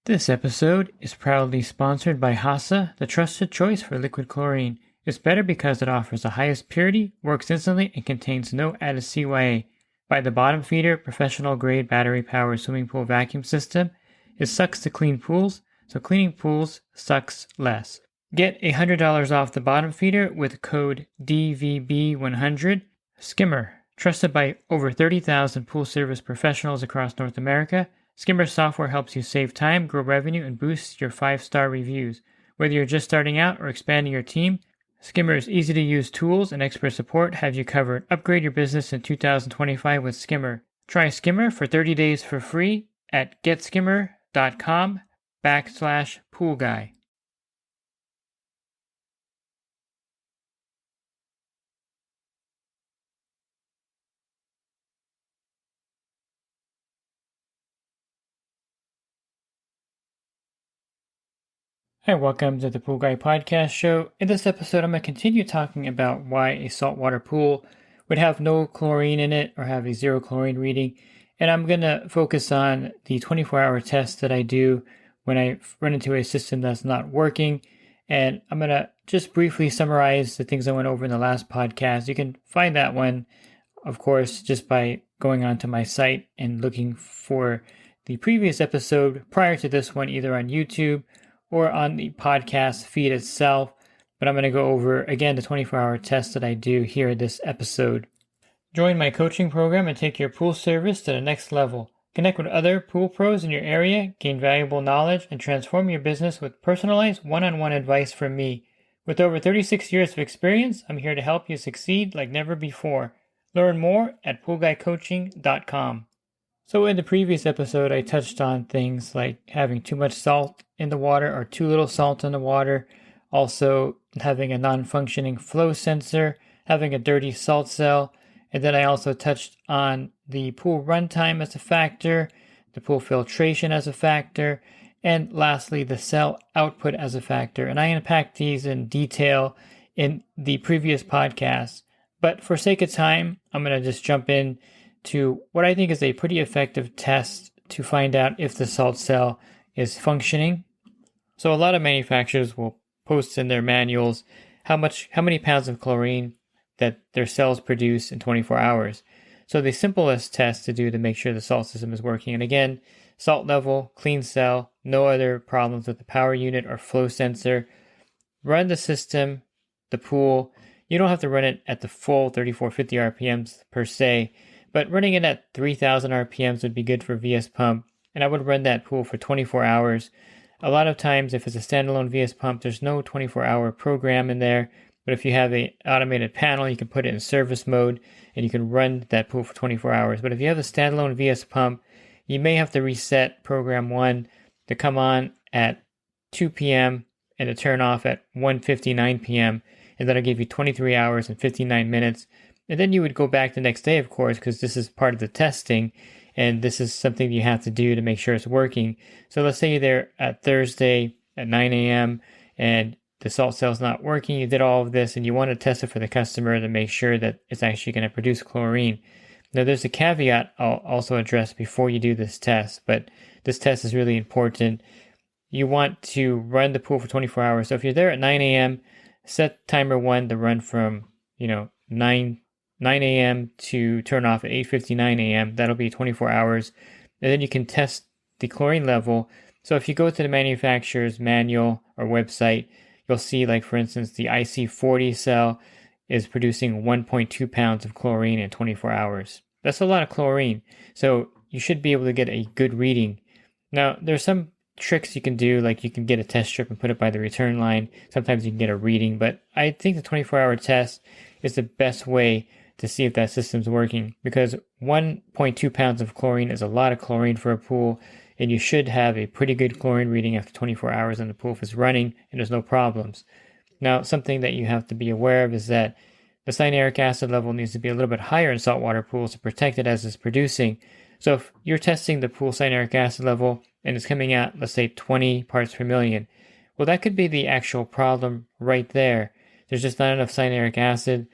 This episode is proudly sponsored by HASA, the trusted choice for liquid chlorine. It's better because it offers the highest purity, works instantly, and contains no added CYA. By the bottom feeder, professional-grade battery-powered swimming pool vacuum system, it sucks to clean pools, so cleaning pools sucks less. Get $100 off the bottom feeder with code DVB100. Skimmer, trusted by over 30,000 pool service professionals across North America. Skimmer software helps you save time, grow revenue, and boost your 5-star reviews. Whether you're just starting out or expanding your team, Skimmer's easy-to-use tools and expert support have you covered. Upgrade your business in 2025 with Skimmer. Try Skimmer for 30 days for free at getskimmer.com/poolguy. Hi, welcome to the Pool Guy Podcast Show. In this episode, I'm going to continue talking about why a saltwater pool would have no chlorine in it or have a zero chlorine reading. And I'm going to focus on the 24-hour test that I do when I run into a system that's not working. And I'm going to just briefly summarize the things I went over in the last podcast. You can find that one, of course, just by going onto my site and looking for the previous episode prior to this one, either on YouTube or on the podcast feed itself. But I'm going to go over, again, the 24-hour test that I do here in this episode. Join my coaching program and take your pool service to the next level. Connect with other pool pros in your area, gain valuable knowledge, and transform your business with personalized one-on-one advice from me. With over 36 years of experience, I'm here to help you succeed like never before. Learn more at poolguycoaching.com. So in the previous episode, I touched on things like having too much salt in the water or too little salt in the water, also having a non-functioning flow sensor, having a dirty salt cell, and then I also touched on the pool runtime as a factor, the pool filtration as a factor, and lastly, the cell output as a factor. And I unpacked these in detail in the previous podcast. But for sake of time, I'm going to just jump in to what I think is a pretty effective test to find out if the salt cell is functioning. So a lot of manufacturers will post in their manuals how many pounds of chlorine that their cells produce in 24 hours. So the simplest test to do to make sure the salt system is working, and again, salt level, clean cell, no other problems with the power unit or flow sensor. Run the system, the pool. You don't have to run it at the full 3450 RPMs per se, but running it at 3000 RPMs would be good for VS pump, and I would run that pool for 24 hours. A lot of times, if it's a standalone VS pump, there's no 24-hour program in there, but if you have an automated panel, you can put it in service mode, and you can run that pool for 24 hours. But if you have a standalone VS pump, you may have to reset program 1 to come on at 2 p.m. and to turn off at 1:59 p.m., and that'll give you 23 hours and 59 minutes. And then you would go back the next day, of course, because this is part of the testing, and this is something you have to do to make sure it's working. So let's say you're there at Thursday at 9 a.m. and the salt cell's not working. You did all of this, and you want to test it for the customer to make sure that it's actually going to produce chlorine. Now, there's a caveat I'll also address before you do this test, but this test is really important. You want to run the pool for 24 hours. So if you're there at 9 a.m., set timer 1 to run from 9 a.m. to turn off at 8:59 a.m. That'll be 24 hours. And then you can test the chlorine level. So if you go to the manufacturer's manual or website, you'll see, like, for instance, the IC40 cell is producing 1.2 pounds of chlorine in 24 hours. That's a lot of chlorine. So you should be able to get a good reading. Now, there's some tricks you can do, like you can get a test strip and put it by the return line. Sometimes you can get a reading, but I think the 24-hour test is the best way to see if that system's working, because 1.2 pounds of chlorine is a lot of chlorine for a pool, and you should have a pretty good chlorine reading after 24 hours in the pool if it's running and there's no problems. Now, something that you have to be aware of is that the cyanuric acid level needs to be a little bit higher in saltwater pools to protect it as it's producing. So if you're testing the pool cyanuric acid level and it's coming out, let's say 20 parts per million, well, that could be the actual problem right there. There's just not enough cyanuric acid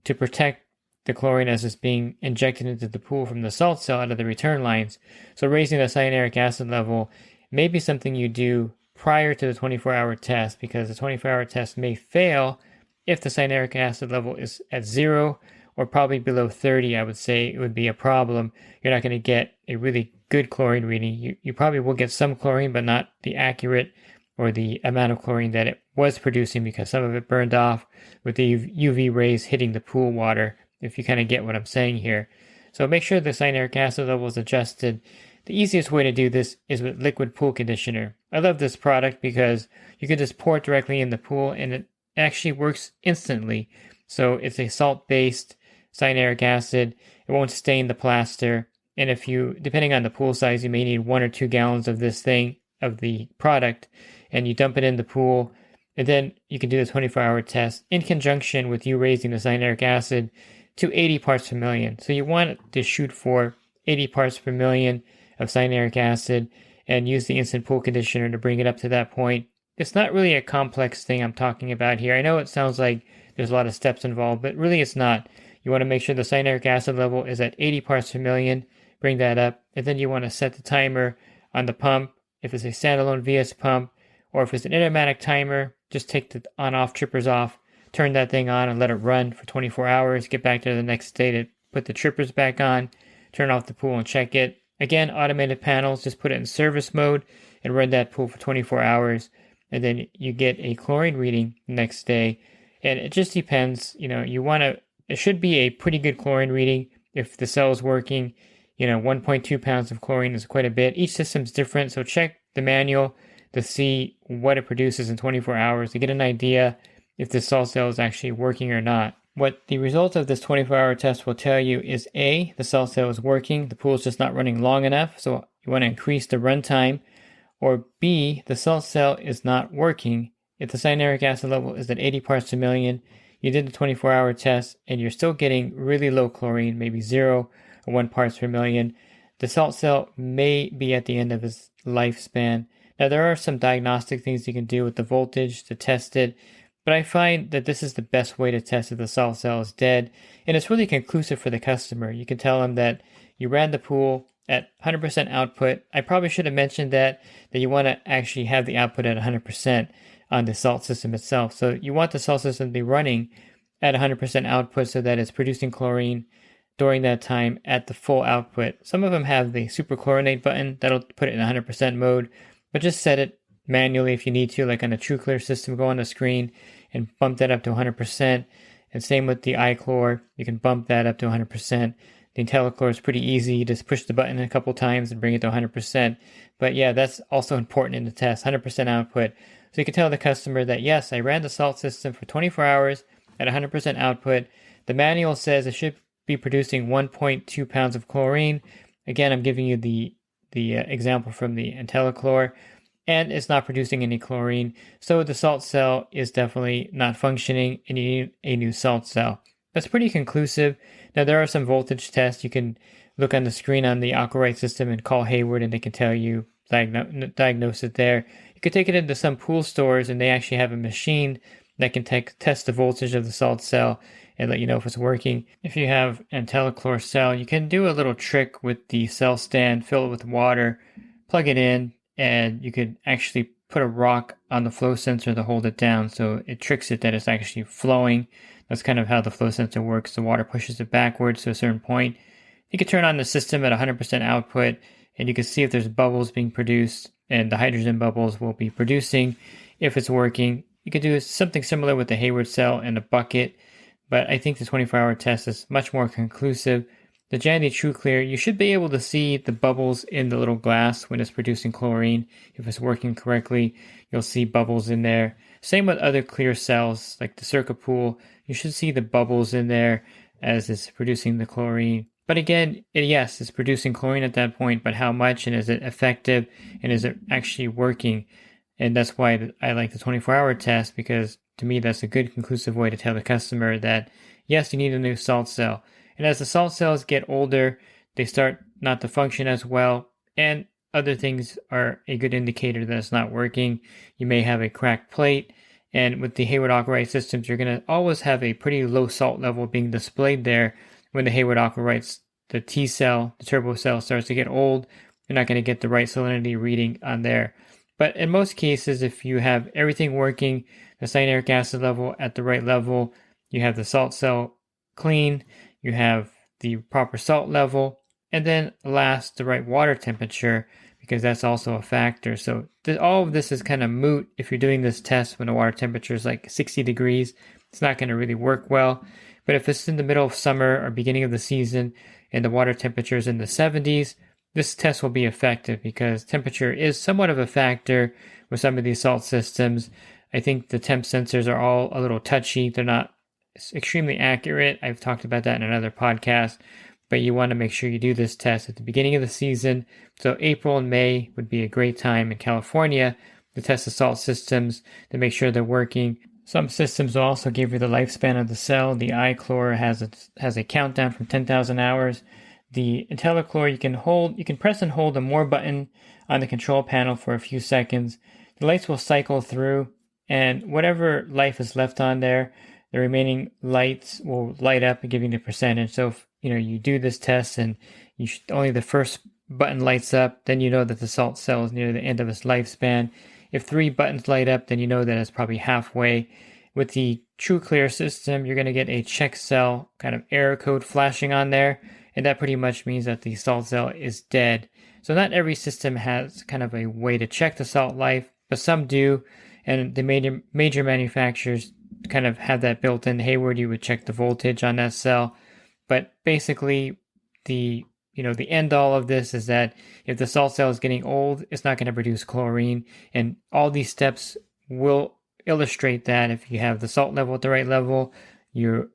to protect the chlorine as it's being injected into the pool from the salt cell out of the return lines. So raising the cyanuric acid level maybe something you do prior to the 24-hour test, because the 24-hour test may fail if the cyanuric acid level is at 0 or probably below 30. I would say it would be a problem. You're not going to get a really good chlorine reading. You probably will get some chlorine, but not the accurate or the amount of chlorine that it was producing, because some of it burned off with the UV rays hitting the pool water, if you kind of get what I'm saying here. So make sure the cyanuric acid level is adjusted. The easiest way to do this is with liquid pool conditioner. I love this product because you can just pour it directly in the pool and it actually works instantly. So it's a salt-based cyanuric acid. It won't stain the plaster. And if you, depending on the pool size, you may need 1 or 2 gallons of this thing, of the product, and you dump it in the pool. And then you can do the 24-hour test in conjunction with you raising the cyanuric acid to 80 parts per million. So you want to shoot for 80 parts per million of cyanuric acid and use the instant pool conditioner to bring it up to that point. It's not really a complex thing I'm talking about here. I know it sounds like there's a lot of steps involved, but really it's not. You want to make sure the cyanuric acid level is at 80 parts per million, bring that up, and then you want to set the timer on the pump. If it's a standalone VS pump, or if it's an automatic timer, just take the on-off trippers off, turn that thing on and let it run for 24 hours, get back to the next day to put the trippers back on, turn off the pool and check it. Again, automated panels, just put it in service mode and run that pool for 24 hours. And then you get a chlorine reading the next day. And it just depends, it should be a pretty good chlorine reading if the cell is working. 1.2 pounds of chlorine is quite a bit. Each system's different, so check the manual to see what it produces in 24 hours to get an idea if the salt cell is actually working or not. What the results of this 24-hour test will tell you is A, the salt cell is working, the pool is just not running long enough, so you want to increase the run time, or B, the salt cell is not working. If the cyanuric acid level is at 80 parts per million, you did the 24-hour test and you're still getting really low chlorine, maybe 0 or 1 parts per million, the salt cell may be at the end of its lifespan. Now, there are some diagnostic things you can do with the voltage to test it, but I find that this is the best way to test if the salt cell is dead, and it's really conclusive for the customer. You can tell them that you ran the pool at 100% output. I probably should have mentioned that you want to actually have the output at 100% on the salt system itself. So you want the salt system to be running at 100% output so that it's producing chlorine during that time at the full output. Some of them have the superchlorinate button that'll put it in 100% mode, but just set it manually if you need to, like on a TrueClear system. Go on the screen and bump that up to 100%. And same with the iChlor, you can bump that up to 100%. The IntelliChlor is pretty easy. You just push the button a couple times and bring it to 100%. But yeah, that's also important in the test, 100% output. So you can tell the customer that, yes, I ran the salt system for 24 hours at 100% output. The manual says it should be producing 1.2 pounds of chlorine. Again, I'm giving you the example from the IntelliChlor, and it's not producing any chlorine. So the salt cell is definitely not functioning and you need a new salt cell. That's pretty conclusive. Now, there are some voltage tests. You can look on the screen on the Aquarite system and call Hayward and they can tell you, diagnose it there. You could take it into some pool stores and they actually have a machine that can test the voltage of the salt cell and let you know if it's working. If you have an IntelliChlor cell, you can do a little trick with the cell stand, fill it with water, plug it in, and you could actually put a rock on the flow sensor to hold it down so it tricks it that it's actually flowing. That's kind of how the flow sensor works. The water pushes it backwards to a certain point. You can turn on the system at 100% output and you can see if there's bubbles being produced, and the hydrogen bubbles will be producing if it's working. You could do something similar with the Hayward cell and a bucket, but I think the 24-hour test is much more conclusive. The Jandy TrueClear, you should be able to see the bubbles in the little glass when it's producing chlorine. If it's working correctly, you'll see bubbles in there. Same with other clear cells, like the Circa Pool. You should see the bubbles in there as it's producing the chlorine. But again, yes, it's producing chlorine at that point, but how much, and is it effective, and is it actually working? And that's why I like the 24-hour test, because to me, that's a good conclusive way to tell the customer that, yes, you need a new salt cell. And as the salt cells get older, they start not to function as well, and other things are a good indicator that it's not working. You may have a cracked plate, and with the Hayward Aquarite systems, you're going to always have a pretty low salt level being displayed there when the Hayward Aquarites, the T cell, the turbo cell starts to get old you're not going to get the right salinity reading on there. But in most cases, if you have everything working, the cyanuric acid level at the right level, you have the salt cell clean, you have the proper salt level, and then last, the right water temperature, because that's also a factor. So all of this is kind of moot if you're doing this test when the water temperature is like 60 degrees. It's not going to really work well. But if it's in the middle of summer or beginning of the season and the water temperature is in the 70s, this test will be effective because temperature is somewhat of a factor with some of these salt systems. I think the temp sensors are all a little touchy. They're not extremely accurate. I've talked about that in another podcast, but you want to make sure you do this test at the beginning of the season. So April and May would be a great time in California to test the salt systems to make sure they're working. Some systems will also give you the lifespan of the cell. The iChlor has a countdown from 10,000 hours. The IntelliChlor, you can press and hold the more button on the control panel for a few seconds. The lights will cycle through, and whatever life is left on there, the remaining lights will light up and give you the percentage. So if you do this test and only the first button lights up, then you know that the salt cell is near the end of its lifespan. If 3 buttons light up, then you know that it's probably halfway. With the TrueClear system, you're going to get a check cell kind of error code flashing on there, and that pretty much means that the salt cell is dead. So not every system has kind of a way to check the salt life, but some do, and the major manufacturers kind of have that built in. Hayward, you would check the voltage on that cell. But basically, the end all of this is that if the salt cell is getting old, it's not going to produce chlorine. And all these steps will illustrate that. If you have the salt level at the right level, you're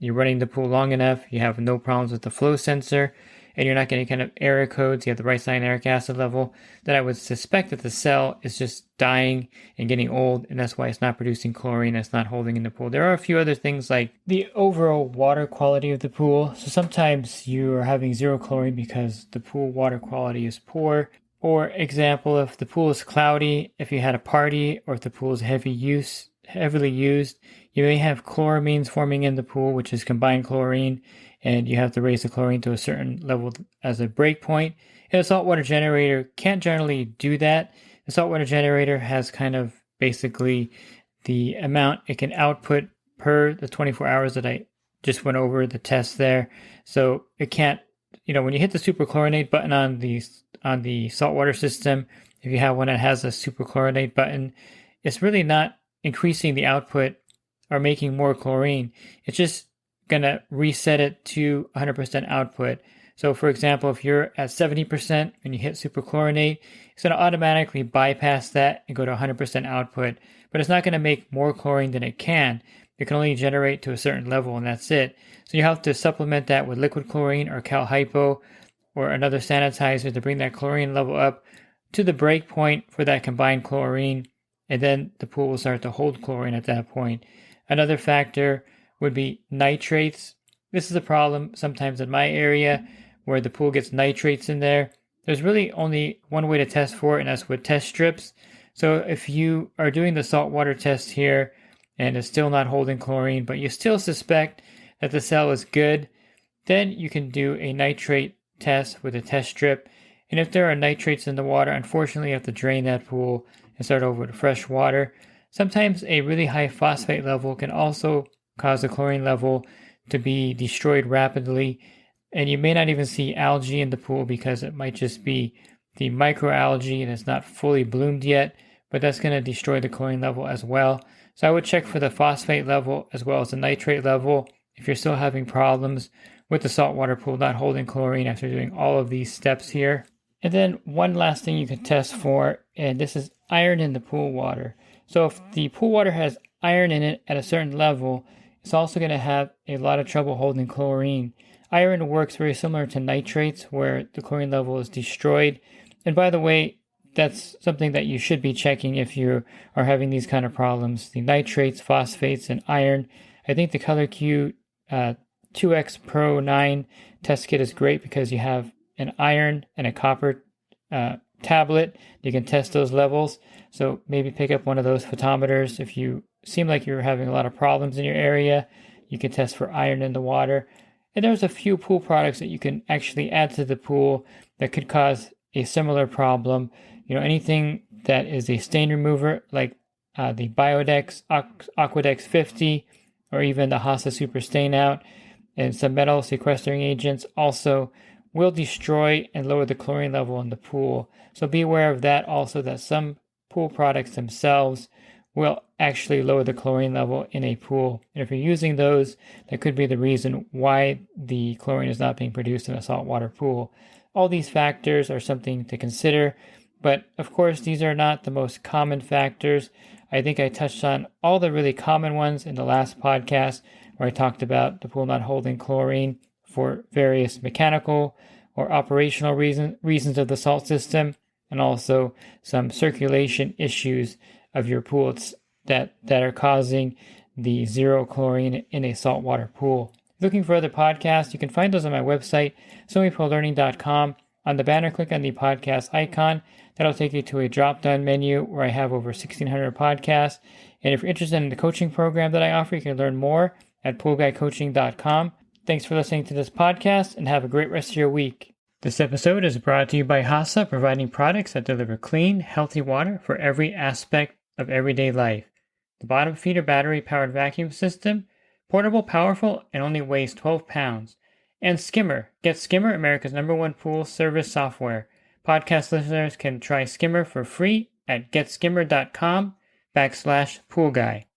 running the pool long enough, you have no problems with the flow sensor, and you're not getting kind of error codes, you have the right cyanuric acid level, then I would suspect that the cell is just dying and getting old, and that's why it's not producing chlorine, it's not holding in the pool. There are a few other things like the overall water quality of the pool. So sometimes you are having zero chlorine because the pool water quality is poor. Or example, if the pool is cloudy, if you had a party, or if the pool is heavily used, you may have chloramines forming in the pool, which is combined chlorine, and you have to raise the chlorine to a certain level as a break point. And a saltwater generator can't generally do that. The saltwater generator has kind of basically the amount it can output per the 24 hours that I just went over the test there. So it can't, when you hit the superchlorinate button on the saltwater system, if you have one that has a superchlorinate button, it's really not increasing the output or making more chlorine. It's just going to reset it to 100% output. So for example, if you're at 70% and you hit superchlorinate, it's going to automatically bypass that and go to 100% output. But it's not going to make more chlorine than it can. It can only generate to a certain level, and that's it. So you have to supplement that with liquid chlorine or Cal Hypo or another sanitizer to bring that chlorine level up to the break point for that combined chlorine, and then the pool will start to hold chlorine at that point. Another factor would be nitrates. This is a problem sometimes in my area where the pool gets nitrates in there. There's really only one way to test for it, and that's with test strips. So if you are doing the saltwater test here and it's still not holding chlorine, but you still suspect that the cell is good, then you can do a nitrate test with a test strip. And if there are nitrates in the water, unfortunately you have to drain that pool and start over with fresh water. Sometimes a really high phosphate level can also cause the chlorine level to be destroyed rapidly, and you may not even see algae in the pool because it might just be the microalgae and it's not fully bloomed yet, but that's going to destroy the chlorine level as well. So I would check for the phosphate level as well as the nitrate level if you're still having problems with the saltwater pool not holding chlorine after doing all of these steps here. And then one last thing you can test for, and this is iron in the pool water. So if the pool water has iron in it at a certain level, it's also going to have a lot of trouble holding chlorine. Iron works very similar to nitrates where the chlorine level is destroyed. And by the way, that's something that you should be checking if you are having these kind of problems. The nitrates, phosphates, and iron. I think the ColorQ 2X Pro 9 test kit is great because you have an iron and a copper tablet. You can test those levels. So maybe pick up one of those photometers. If you seem like you're having a lot of problems in your area, you can test for iron in the water. And there's a few pool products that you can actually add to the pool that could cause a similar problem. Anything that is a stain remover like the Biodex Aquadex 50 or even the HASA Super Stain Out and some metal sequestering agents also will destroy and lower the chlorine level in the pool. So be aware of that also, that some pool products themselves will actually lower the chlorine level in a pool. And if you're using those, that could be the reason why the chlorine is not being produced in a saltwater pool. All these factors are something to consider, but of course these are not the most common factors. I think I touched on all the really common ones in the last podcast where I talked about the pool not holding chlorine for various mechanical or operational reasons of the salt system, and also some circulation issues of your pool that are causing the zero chlorine in a saltwater pool. Looking for other podcasts, you can find those on my website, swimmingpoollearning.com. On the banner, click on the podcast icon. That'll take you to a drop-down menu where I have over 1,600 podcasts. And if you're interested in the coaching program that I offer, you can learn more at poolguycoaching.com. Thanks for listening to this podcast, and have a great rest of your week. This episode is brought to you by HASA, providing products that deliver clean, healthy water for every aspect of everyday life. The bottom feeder battery-powered vacuum system, portable, powerful, and only weighs 12 pounds. And Skimmer. Get Skimmer, America's #1 pool service software. Podcast listeners can try Skimmer for free at getskimmer.com/poolguy.